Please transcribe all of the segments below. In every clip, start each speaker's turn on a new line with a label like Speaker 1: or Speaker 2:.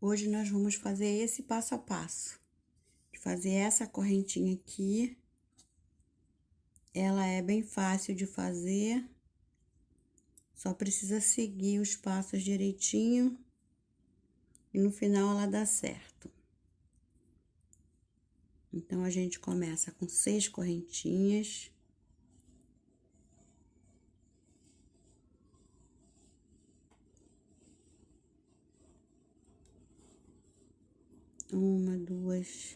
Speaker 1: Hoje nós vamos fazer esse passo a passo, de fazer essa correntinha aqui. Ela é bem fácil de fazer, só precisa seguir os passos direitinho e no final ela dá certo. Então, a gente começa com 6 correntinhas. Uma, duas,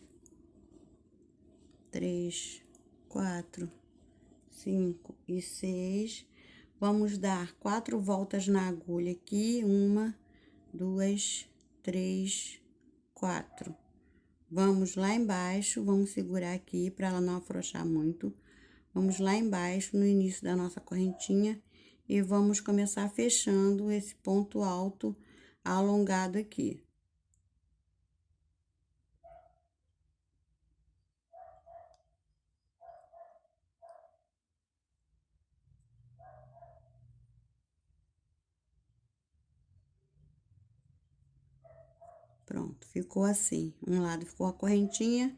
Speaker 1: 3, 4, 5 e 6. Vamos dar 4 voltas na agulha aqui. 1, 2, 3, 4. Vamos lá embaixo, vamos segurar aqui para ela não afrouxar muito. Vamos lá embaixo, no início da nossa correntinha, e vamos começar fechando esse ponto alto alongado aqui. Pronto, ficou assim. Um lado ficou a correntinha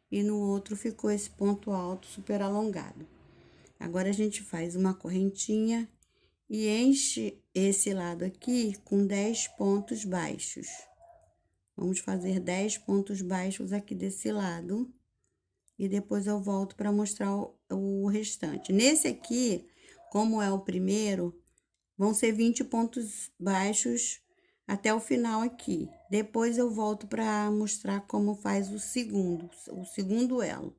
Speaker 1: e no outro ficou esse ponto alto super alongado. Agora, a gente faz uma correntinha e enche esse lado aqui com 10 pontos baixos. Vamos fazer 10 pontos baixos aqui desse lado. E depois eu volto para mostrar o restante. Nesse aqui, como é o primeiro, vão ser 20 pontos baixos até o final aqui. Depois eu volto para mostrar como faz o segundo elo.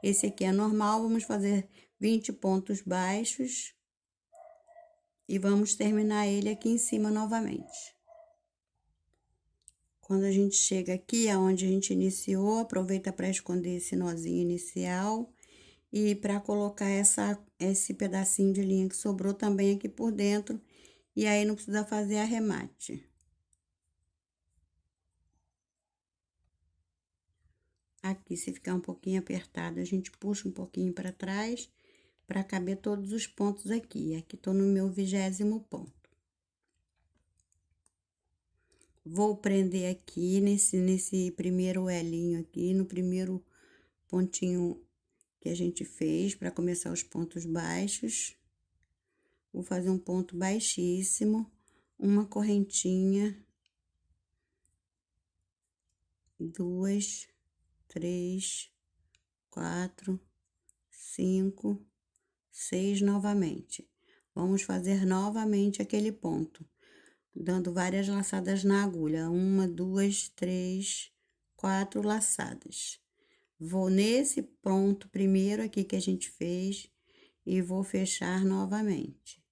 Speaker 1: Esse aqui é normal, vamos fazer 20 pontos baixos e vamos terminar ele aqui em cima novamente. Quando a gente chega aqui, aonde a gente iniciou, aproveita para esconder esse nozinho inicial e para colocar esse pedacinho de linha que sobrou também aqui por dentro, e aí não precisa fazer arremate. Aqui, se ficar um pouquinho apertado, a gente puxa um pouquinho para trás, para caber todos os pontos aqui. Aqui tô no meu 20º ponto. Vou prender aqui nesse primeiro elinho aqui, no primeiro pontinho que a gente fez, para começar os pontos baixos. Vou fazer um ponto baixíssimo, uma correntinha, 2, 3, 4, 5, 6 novamente. Vamos fazer novamente aquele ponto, dando várias laçadas na agulha. 1, 2, 3, 4 laçadas. Vou nesse ponto primeiro aqui que a gente fez e vou fechar novamente.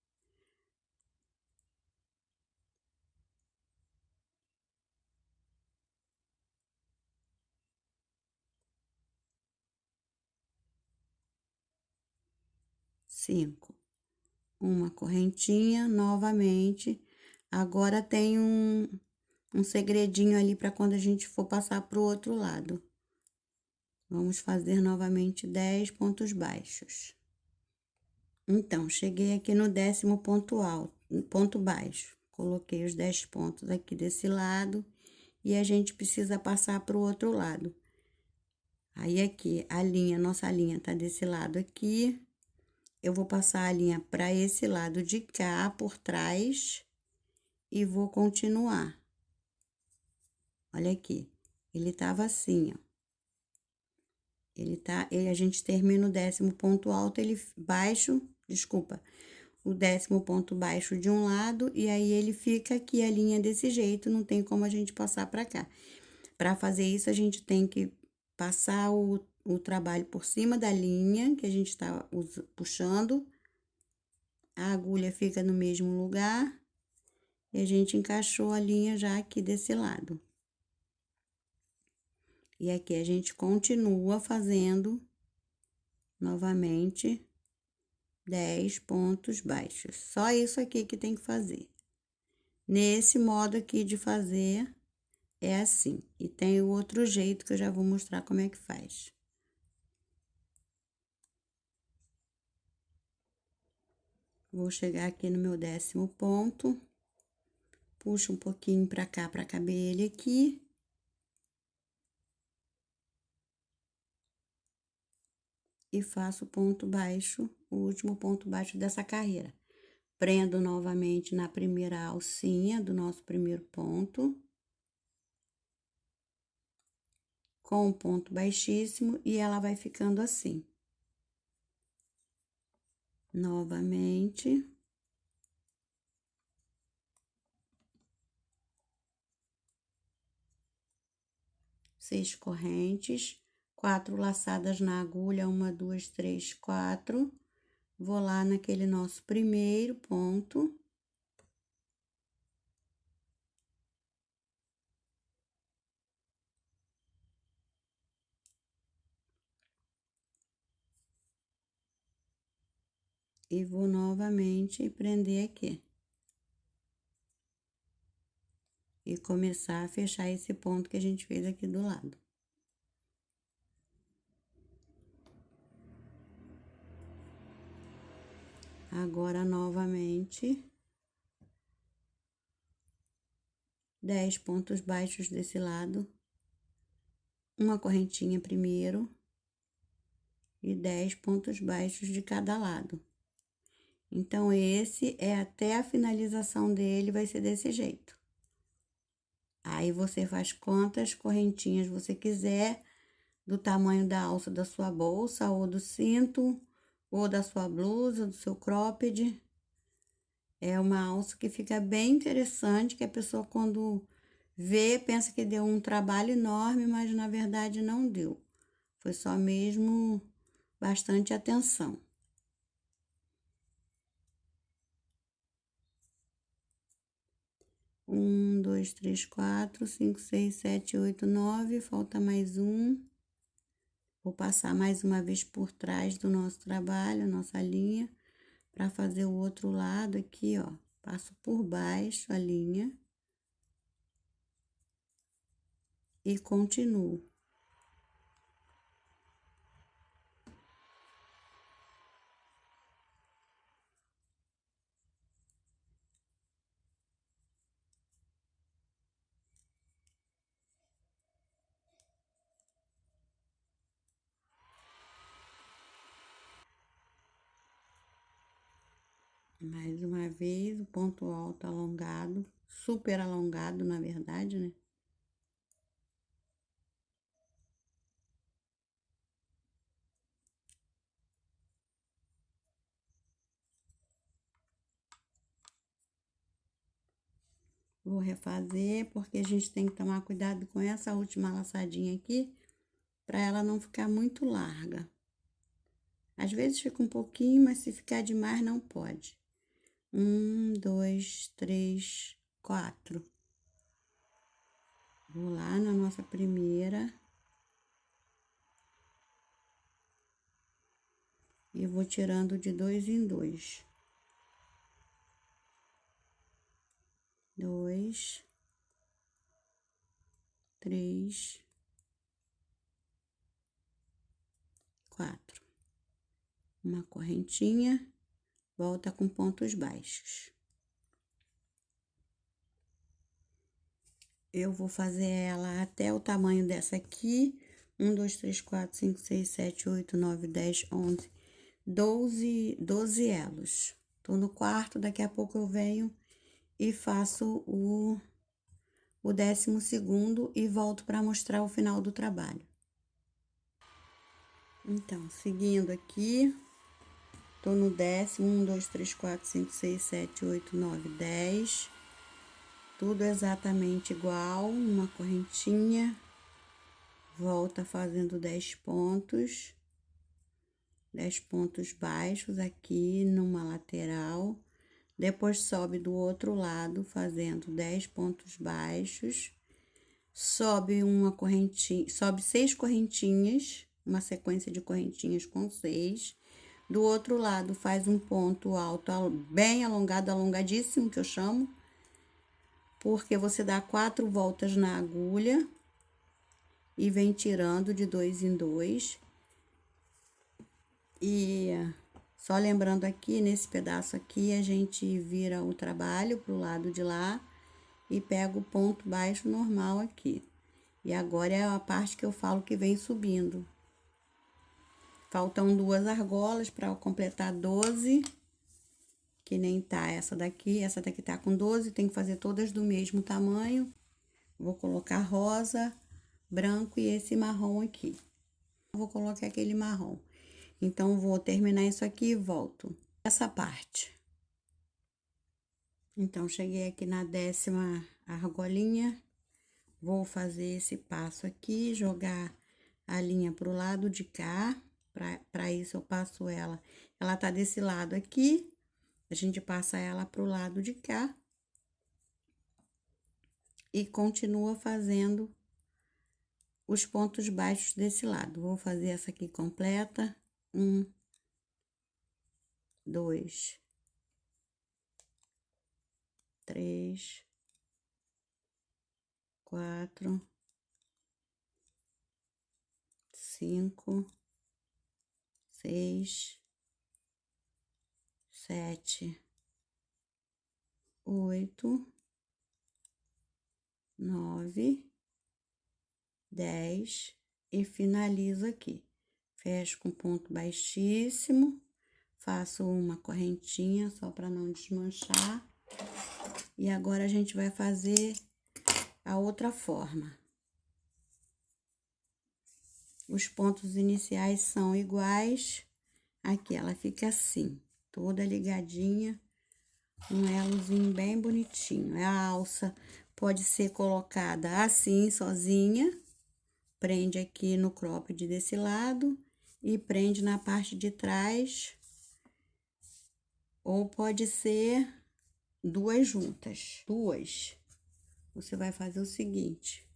Speaker 1: Cinco. Uma correntinha novamente. Agora tem um segredinho ali para quando a gente for passar pro outro lado. Vamos fazer novamente 10 pontos baixos. Então, cheguei aqui no 10º ponto alto, ponto baixo. Coloquei os 10 pontos aqui desse lado e a gente precisa passar pro outro lado. Aí, aqui, nossa linha tá desse lado aqui. Eu vou passar a linha para esse lado de cá, por trás, e vou continuar. Olha aqui, ele tava assim, ó. A gente termina o 10º ponto alto, o 10º ponto baixo de um lado, e aí ele fica aqui a linha desse jeito, não tem como a gente passar pra cá. Pra fazer isso, a gente tem que passar o trabalho por cima da linha que a gente tá puxando, a agulha fica no mesmo lugar, e a gente encaixou a linha já aqui desse lado. E aqui a gente continua fazendo novamente 10 pontos baixos. Só isso aqui que tem que fazer. Nesse modo aqui de fazer, é assim. E tem o outro jeito que eu já vou mostrar como é que faz. Vou chegar aqui no meu 10º ponto, puxo um pouquinho pra cá pra caber ele aqui. E faço ponto baixo, o último ponto baixo dessa carreira. Prendo novamente na primeira alcinha do nosso primeiro ponto. Com um ponto baixíssimo, e ela vai ficando assim. Novamente. Seis correntes, 4 laçadas na agulha, 1, 2, 3, 4. Vou lá naquele nosso primeiro ponto. E vou novamente prender aqui. E começar a fechar esse ponto que a gente fez aqui do lado. Agora, novamente, 10 pontos baixos desse lado, uma correntinha primeiro e 10 pontos baixos de cada lado. Então, esse é até a finalização dele, vai ser desse jeito. Aí, você faz quantas correntinhas você quiser, do tamanho da alça da sua bolsa, ou do cinto, ou da sua blusa, do seu cropped. É uma alça que fica bem interessante, que a pessoa, quando vê, pensa que deu um trabalho enorme, mas na verdade não deu. Foi só mesmo bastante atenção. Um, dois, três, quatro, cinco, seis, sete, oito, nove. Falta mais um. Vou passar mais uma vez por trás do nosso trabalho, nossa linha, para fazer o outro lado aqui, ó. Passo por baixo a linha. E continuo. Mais uma vez, o ponto alto alongado, super alongado, na verdade, né? Vou refazer, porque a gente tem que tomar cuidado com essa última laçadinha aqui, para ela não ficar muito larga. Às vezes fica um pouquinho, mas se ficar demais, não pode. Um, dois, três, quatro. Vou lá na nossa primeira. E vou tirando de 2 em 2. 2, 3, 4. Uma correntinha, volta com pontos baixos. Eu vou fazer ela até o tamanho dessa aqui. 1, 2, 3, 4, 5, 6, 7, 8, 9, 10, 11, 12 elos. Tô no quarto, daqui a pouco eu venho e faço o 12º e volto para mostrar o final do trabalho. Então, seguindo aqui, tô no 10º, 1, 2, 3, 4, 5, 6, 7, 8, 9, 10. Tudo exatamente igual, uma correntinha. Volta fazendo 10 pontos. 10 pontos baixos aqui numa lateral. Depois sobe do outro lado, fazendo 10 pontos baixos. Sobe uma correntinha, sobe 6 correntinhas, uma sequência de correntinhas com 6. Do outro lado, faz um ponto alto, bem alongado, alongadíssimo, que eu chamo. Porque você dá 4 voltas na agulha e vem tirando de 2 em 2. E só lembrando aqui, nesse pedaço aqui, a gente vira o trabalho pro lado de lá e pego o ponto baixo normal aqui. E agora é a parte que eu falo que vem subindo. Faltam 2 argolas para completar 12. Que nem tá essa daqui tá com 12, tem que fazer todas do mesmo tamanho. Vou colocar rosa, branco e esse marrom aqui. Vou colocar aquele marrom. Então, vou terminar isso aqui e volto. Essa parte. Então, cheguei aqui na 10ª argolinha. Vou fazer esse passo aqui, jogar a linha pro lado de cá. Pra isso, eu passo ela. Ela tá desse lado aqui. A gente passa ela pro lado de cá. E continua fazendo os pontos baixos desse lado. Vou fazer essa aqui completa. 1, 2, 3, 4, 5, 6, 7, 8, 9, 10 e finalizo aqui. Fecho com ponto baixíssimo, faço uma correntinha só para não desmanchar. E agora a gente vai fazer a outra forma. Os pontos iniciais são iguais. Aqui ela fica assim, toda ligadinha, um elozinho bem bonitinho. A alça pode ser colocada assim, sozinha, prende aqui no cropped desse lado e prende na parte de trás, ou pode ser 2 juntas. Você vai fazer o seguinte,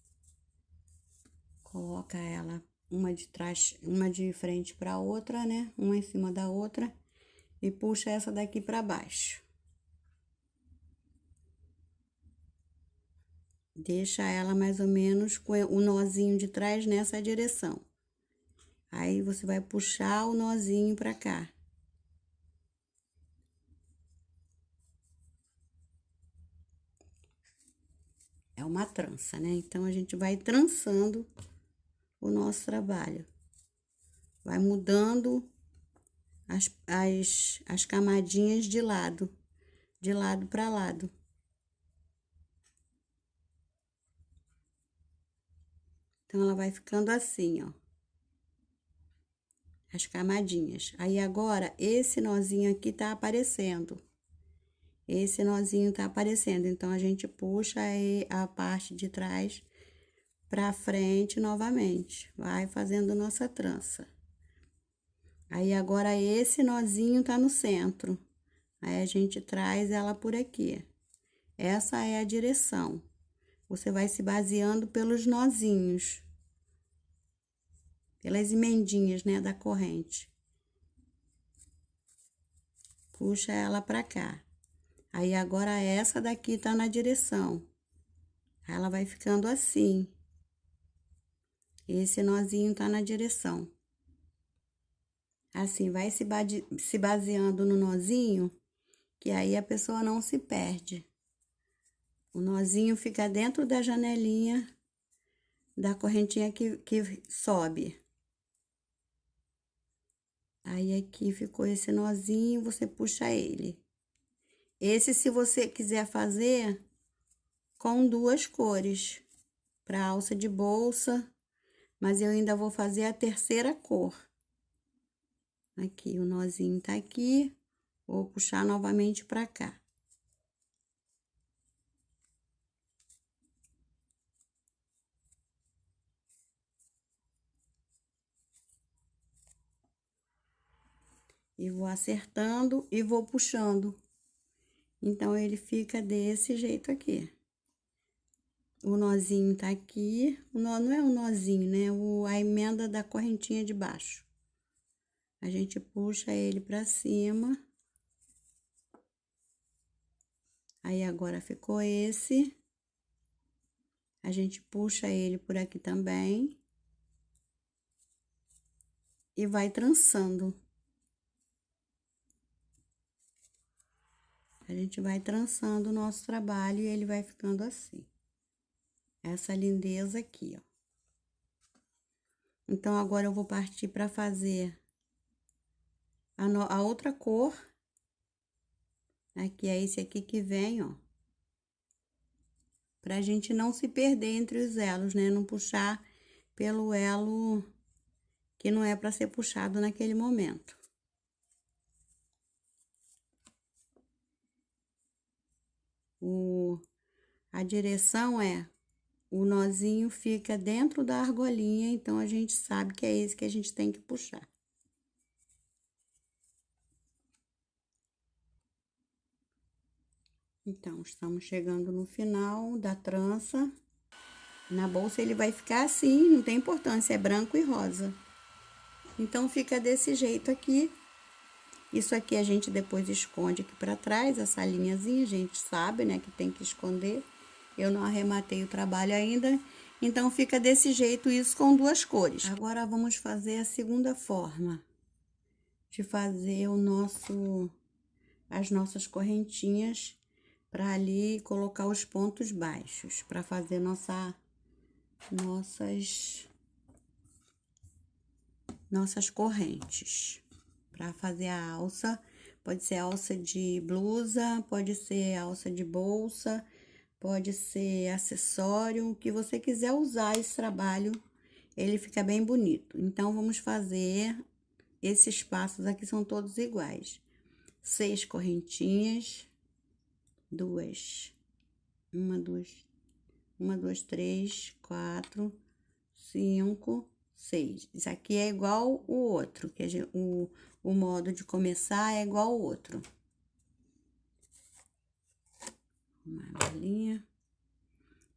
Speaker 1: coloca ela uma de trás, uma de frente para outra, né? Uma em cima da outra e puxa essa daqui para baixo. Deixa ela mais ou menos com o nozinho de trás nessa direção. Aí, você vai puxar o nozinho pra cá. É uma trança, né? Então, a gente vai trançando o nosso trabalho. Vai mudando as camadinhas de lado pra lado. Então, ela vai ficando assim, ó. As camadinhas. Aí, agora, esse nozinho aqui tá aparecendo. Esse nozinho tá aparecendo. Então, a gente puxa aí a parte de trás pra frente novamente. Vai fazendo nossa trança. Aí, agora, esse nozinho tá no centro. Aí, a gente traz ela por aqui. Essa é a direção. Você vai se baseando pelos nozinhos. Pelas emendinhas, né, da corrente. Puxa ela pra cá. Aí, agora, essa daqui tá na direção. Ela vai ficando assim. Esse nozinho tá na direção. Assim, vai se baseando no nozinho, que aí a pessoa não se perde. O nozinho fica dentro da janelinha da correntinha que sobe. Aí, aqui ficou esse nozinho, você puxa ele. Esse, se você quiser fazer com 2 cores, para alça de bolsa, mas eu ainda vou fazer a 3ª cor. Aqui, o nozinho tá aqui, vou puxar novamente pra cá. E vou acertando e vou puxando. Então, ele fica desse jeito aqui. O nozinho tá aqui, não é um nozinho, né? A emenda da correntinha de baixo. A gente puxa ele pra cima. Aí, agora ficou esse. A gente puxa ele por aqui também. E vai trançando. A gente vai trançando o nosso trabalho e ele vai ficando assim. Essa lindeza aqui, ó. Então, agora eu vou partir para fazer a outra cor. Aqui é esse aqui que vem, ó. Pra gente não se perder entre os elos, né? Não puxar pelo elo que não é para ser puxado naquele momento. A direção é, o nozinho fica dentro da argolinha, então a gente sabe que é esse que a gente tem que puxar. Então, estamos chegando no final da trança. Na bolsa ele vai ficar assim, não tem importância, é branco e rosa. Então, fica desse jeito aqui. Isso aqui a gente depois esconde aqui pra trás, essa linhazinha, a gente sabe, né, que tem que esconder. Eu não arrematei o trabalho ainda, então fica desse jeito isso com duas cores. Agora, vamos fazer a segunda forma de fazer as nossas correntinhas para ali colocar os pontos baixos, para fazer nossas correntes. Para fazer a alça, pode ser alça de blusa, pode ser alça de bolsa, pode ser acessório, o que você quiser usar esse trabalho, ele fica bem bonito. Então, vamos fazer esses passos aqui, são todos iguais. 6 correntinhas, uma, duas, 3, 4, 5, 6. Isso aqui é igual o outro, que o modo de começar é igual o outro. Uma bolinha.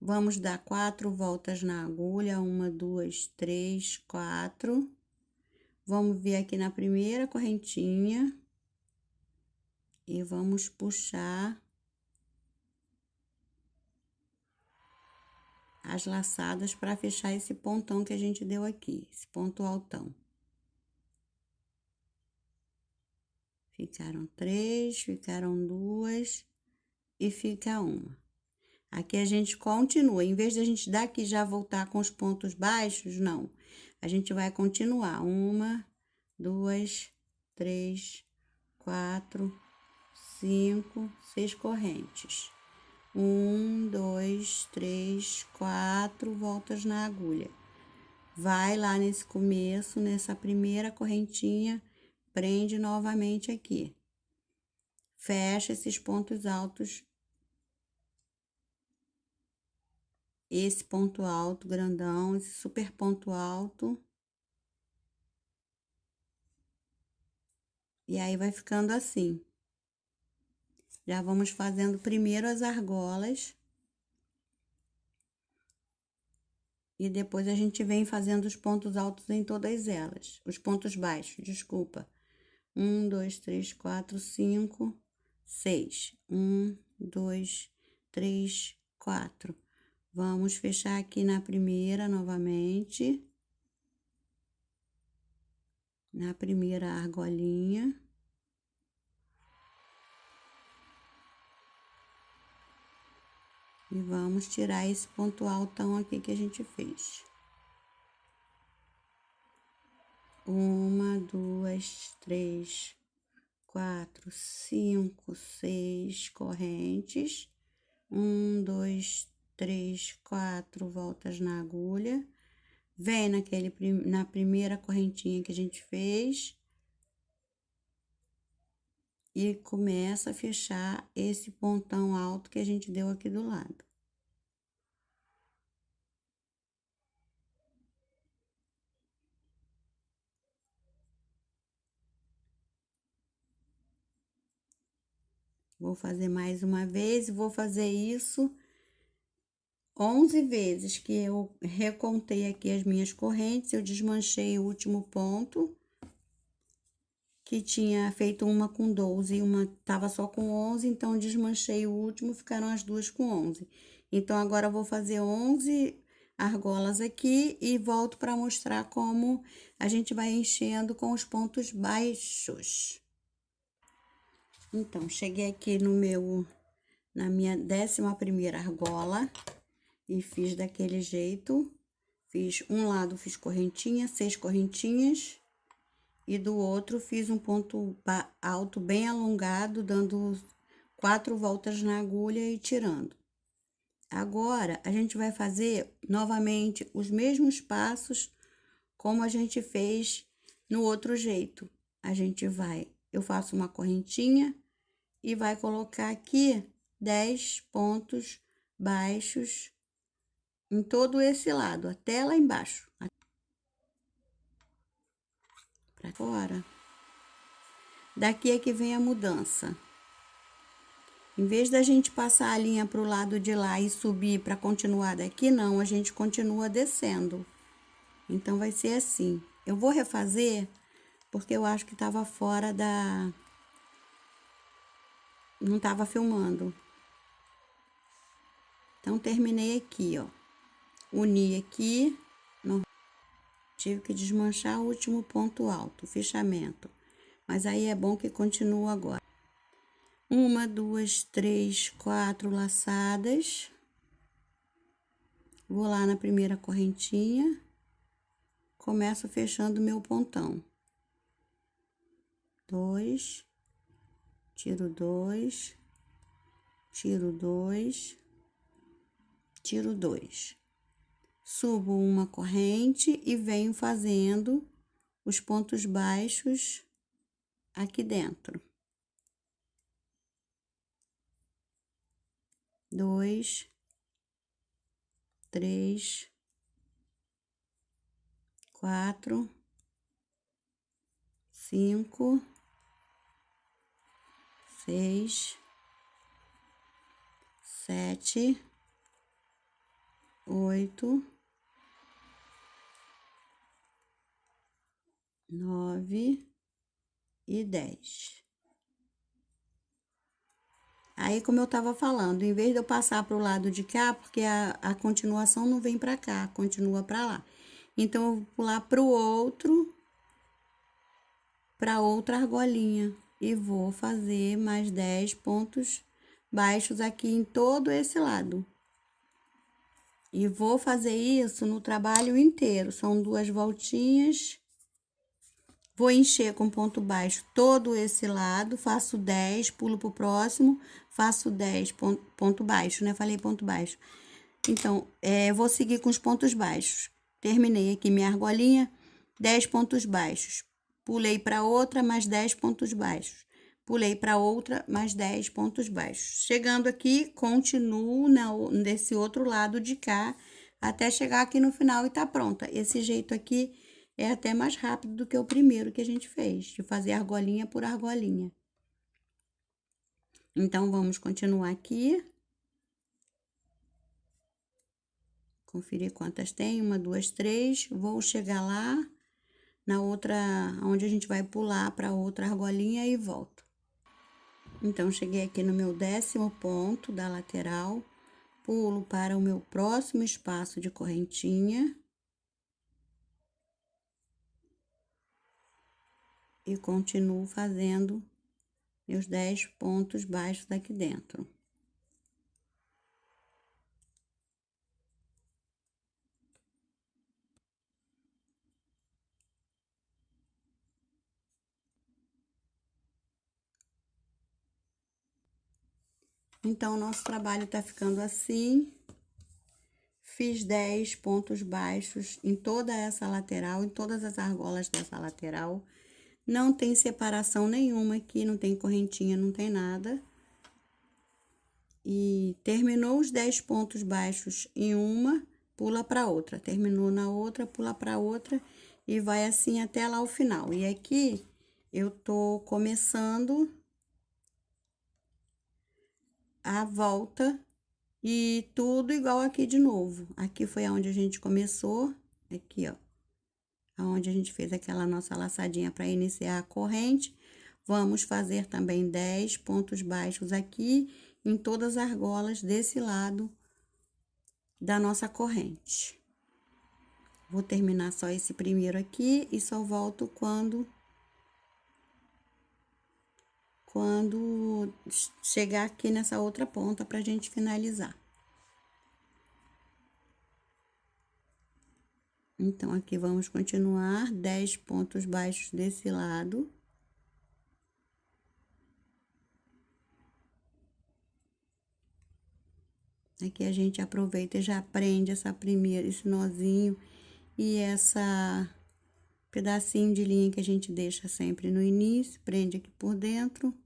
Speaker 1: Vamos dar 4 voltas na agulha, 1, 2, 3, 4. Vamos vir aqui na primeira correntinha e vamos puxar as laçadas para fechar esse pontão que a gente deu aqui, esse ponto altão. Ficaram 3, ficaram 2 e fica uma. Aqui a gente continua, em vez de a gente daqui já voltar com os pontos baixos, não. A gente vai continuar. 1, 2, 3, 4, 5, 6 correntes. 1, 2, 3, 4 voltas na agulha. Vai lá nesse começo, nessa primeira correntinha, prende novamente aqui. Fecha esses pontos altos. Esse ponto alto grandão, esse super ponto alto. E aí, vai ficando assim. Já vamos fazendo primeiro as argolas. E depois a gente vem fazendo os pontos altos em todas elas. Os pontos baixos, desculpa. 1, 2, 3, 4, 5, 6. 1, 2, 3, 4. Vamos fechar aqui na primeira novamente. Na primeira argolinha. E vamos tirar esse ponto altão aqui que a gente fez. 1, 2, 3, 4, 5, 6 correntes. 1, 2, 3, 4 voltas na agulha. Vem na primeira correntinha que a gente fez. E começa a fechar esse pontão alto que a gente deu aqui do lado. Vou fazer mais uma vez e vou fazer isso 11 vezes, que eu recontei aqui as minhas correntes, eu desmanchei o último ponto, que tinha feito uma com 12 e uma tava só com 11, então desmanchei o último, ficaram as duas com 11. Então, agora eu vou fazer 11 argolas aqui e volto para mostrar como a gente vai enchendo com os pontos baixos. Então, cheguei aqui na minha 11ª argola e fiz daquele jeito. Fiz um lado, fiz correntinha, 6 correntinhas, e do outro fiz um ponto alto bem alongado, dando 4 voltas na agulha e tirando. Agora, a gente vai fazer novamente os mesmos passos como a gente fez no outro jeito. Eu faço uma correntinha e vai colocar aqui 10 pontos baixos em todo esse lado, até lá embaixo. Pra fora. Daqui é que vem a mudança. Em vez da gente passar a linha pro lado de lá e subir para continuar daqui, não, a gente continua descendo. Então, vai ser assim. Eu vou refazer, porque eu acho que tava fora da... Não tava filmando. Então, terminei aqui, ó. Uni aqui. Tive que desmanchar o último ponto alto, o fechamento. Mas aí é bom que continua agora. 1, 2, 3, 4 laçadas. Vou lá na primeira correntinha. Começo fechando meu pontão. 2, tiro 2, tiro 2, tiro 2. Subo uma corrente e venho fazendo os pontos baixos aqui dentro. 2, 3, 4, 5, 6, 7, 8, 9 e 10. Aí, como eu tava falando, em vez de eu passar pro lado de cá, porque a continuação não vem pra cá, continua pra lá. Então, eu vou pular pro outro, pra outra argolinha. E vou fazer mais 10 pontos baixos aqui em todo esse lado. E vou fazer isso no trabalho inteiro. São 2 voltinhas. Vou encher com ponto baixo todo esse lado, faço 10, pulo pro próximo, faço 10, ponto baixo, né? Falei ponto baixo. Então, vou seguir com os pontos baixos. Terminei aqui minha argolinha, 10 pontos baixos. Pulei para outra, mais 10 pontos baixos. Pulei para outra, mais 10 pontos baixos. Chegando aqui, continuo nesse outro lado de cá, até chegar aqui no final e tá pronta. Esse jeito aqui é até mais rápido do que o primeiro que a gente fez, de fazer argolinha por argolinha. Então, vamos continuar aqui. Conferir quantas tem, 1, 2, 3. Vou chegar lá, na outra, onde a gente vai pular para outra argolinha e volto. Então, cheguei aqui no meu 10º ponto da lateral, pulo para o meu próximo espaço de correntinha. E continuo fazendo meus 10 pontos baixos aqui dentro. Então, o nosso trabalho tá ficando assim. Fiz 10 pontos baixos em toda essa lateral, em todas as argolas dessa lateral. Não tem separação nenhuma aqui, não tem correntinha, não tem nada. E terminou os 10 pontos baixos em uma, pula para outra. Terminou na outra, pula para outra e vai assim até lá o final. E aqui eu tô começando a volta e tudo igual aqui de novo. Aqui foi aonde a gente começou, aqui, ó. Aonde a gente fez aquela nossa laçadinha para iniciar a corrente. Vamos fazer também 10 pontos baixos aqui em todas as argolas desse lado da nossa corrente. Vou terminar só esse primeiro aqui e só volto quando chegar aqui nessa outra ponta pra gente finalizar. Então, aqui vamos continuar 10 pontos baixos desse lado. Aqui a gente aproveita e já prende esse nozinho e essa pedacinho de linha que a gente deixa sempre no início, prende aqui por dentro.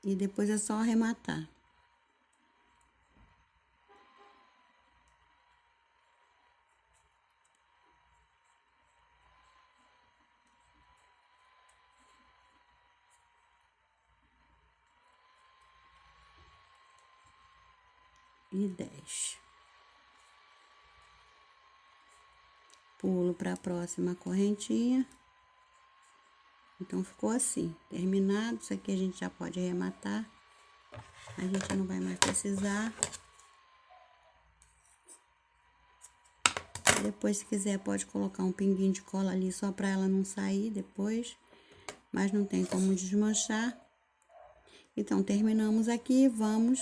Speaker 1: E depois é só arrematar. E 10. Pulo para a próxima correntinha. Então, ficou assim, terminado. Isso aqui a gente já pode arrematar. A gente não vai mais precisar. Depois, se quiser, pode colocar um pinguinho de cola ali, só para ela não sair depois. Mas não tem como desmanchar. Então, terminamos aqui, vamos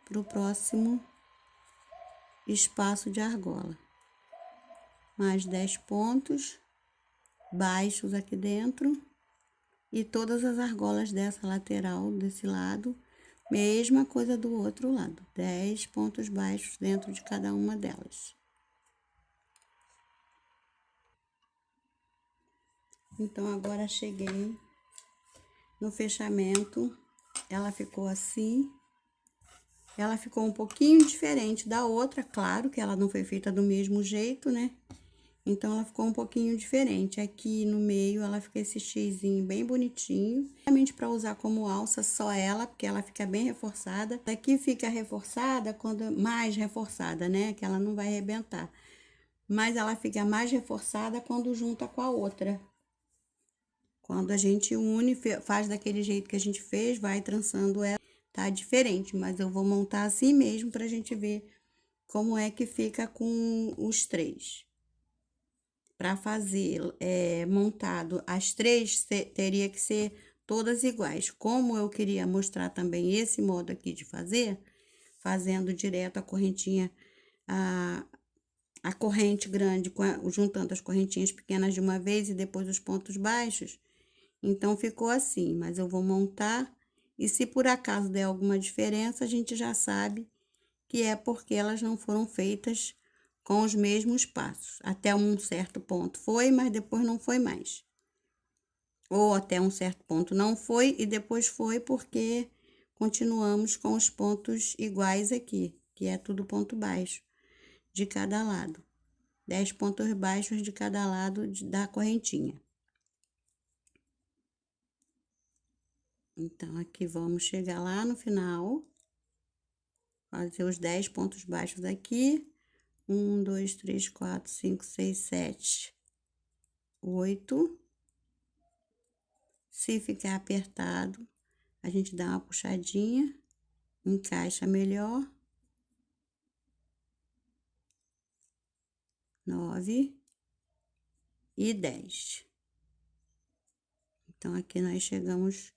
Speaker 1: pro próximo espaço de argola. Mais 10 pontos baixos aqui dentro. E todas as argolas dessa lateral, desse lado, mesma coisa do outro lado. 10 pontos baixos dentro de cada uma delas. Então, agora cheguei no fechamento. Ela ficou assim. Ela ficou um pouquinho diferente da outra, claro que ela não foi feita do mesmo jeito, né? Então, ela ficou um pouquinho diferente. Aqui no meio, ela fica esse xizinho bem bonitinho. Realmente para usar como alça só ela, porque ela fica bem reforçada. Aqui fica reforçada, quando mais reforçada, né? Que ela não vai arrebentar. Mas ela fica mais reforçada quando junta com a outra. Quando a gente une, faz daquele jeito que a gente fez, vai trançando ela, tá diferente. Mas eu vou montar assim mesmo pra gente ver como é que fica com os três. Para fazer montado as três, teria que ser todas iguais. Como eu queria mostrar também esse modo aqui de fazer, fazendo direto a correntinha, a corrente grande, juntando as correntinhas pequenas de uma vez e depois os pontos baixos. Então, ficou assim, mas eu vou montar, e se por acaso der alguma diferença, a gente já sabe que é porque elas não foram feitas com os mesmos passos. Até um certo ponto foi, mas depois não foi mais. Ou até um certo ponto não foi, e depois foi porque continuamos com os pontos iguais aqui, que é tudo ponto baixo de cada lado. 10 pontos baixos de cada lado da correntinha. Então, aqui vamos chegar lá no final, fazer os 10 pontos baixos aqui. 1, 2, 3, 4, 5, 6, 7, 8. Se ficar apertado, a gente dá uma puxadinha, encaixa melhor. 9 e 10. Então, aqui nós chegamos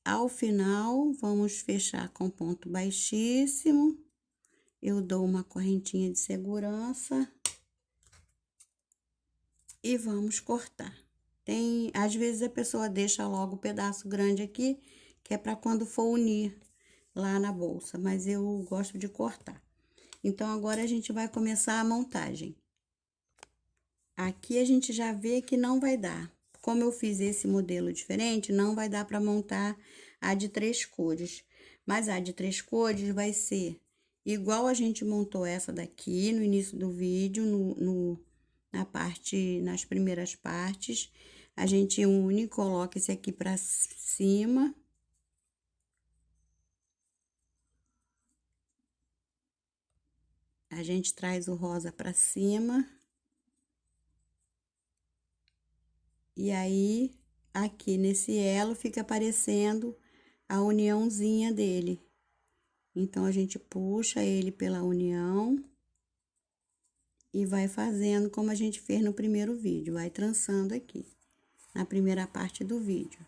Speaker 1: ao final, vamos fechar com ponto baixíssimo. Eu dou uma correntinha de segurança e vamos cortar. Às vezes a pessoa deixa logo o pedaço grande aqui, que é para quando for unir lá na bolsa, mas eu gosto de cortar. Então, agora a gente vai começar a montagem. Aqui a gente já vê que não vai dar. Como eu fiz esse modelo diferente, não vai dar para montar a de 3 cores. Mas a de 3 cores vai ser igual a gente montou essa daqui no início do vídeo, nas primeiras partes. A gente une, coloca esse aqui pra cima. A gente traz o rosa pra cima. E aí, aqui nesse elo, fica aparecendo a uniãozinha dele. Então, a gente puxa ele pela união e vai fazendo como a gente fez no primeiro vídeo. Vai trançando aqui, na primeira parte do vídeo.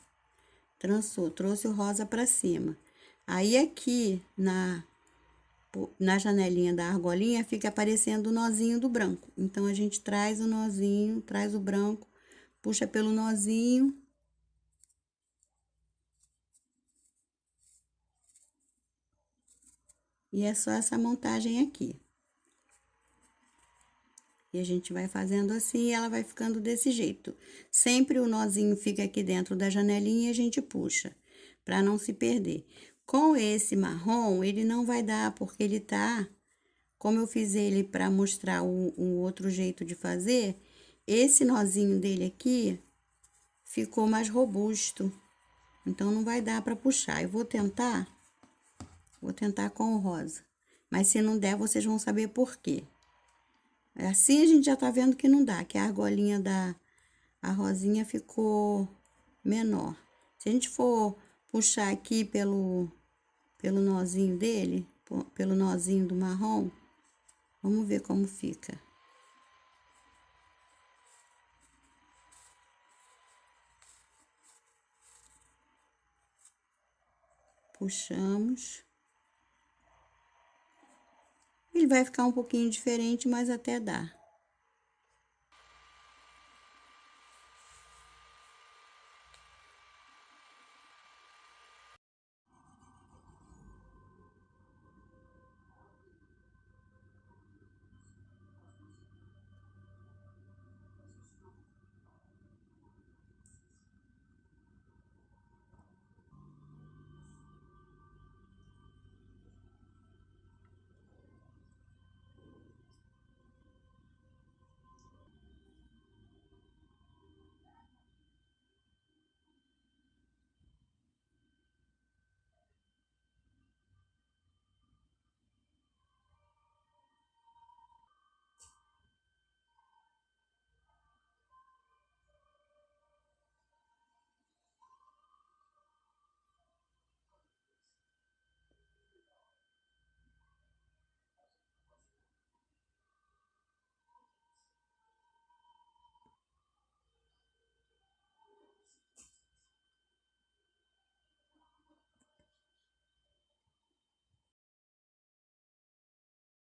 Speaker 1: trançou, trouxe o rosa pra cima. Aí, aqui na janelinha da argolinha, fica aparecendo o nozinho do branco. Então, a gente traz o nozinho, traz o branco, puxa pelo nozinho. E é só essa montagem aqui. E a gente vai fazendo assim e ela vai ficando desse jeito. Sempre o nozinho fica aqui dentro da janelinha e a gente puxa, pra não se perder. Com esse marrom, ele não vai dar, porque ele tá... Como eu fiz ele pra mostrar um outro jeito de fazer, esse nozinho dele aqui ficou mais robusto. Então, não vai dar pra puxar. Eu vou tentar com o rosa. Mas se não der, vocês vão saber por quê. Assim a gente já tá vendo que não dá, que a argolinha a rosinha ficou menor. Se a gente for puxar aqui pelo nozinho dele, pelo nozinho do marrom, vamos ver como fica. Puxamos. Ele vai ficar um pouquinho diferente, mas até dá.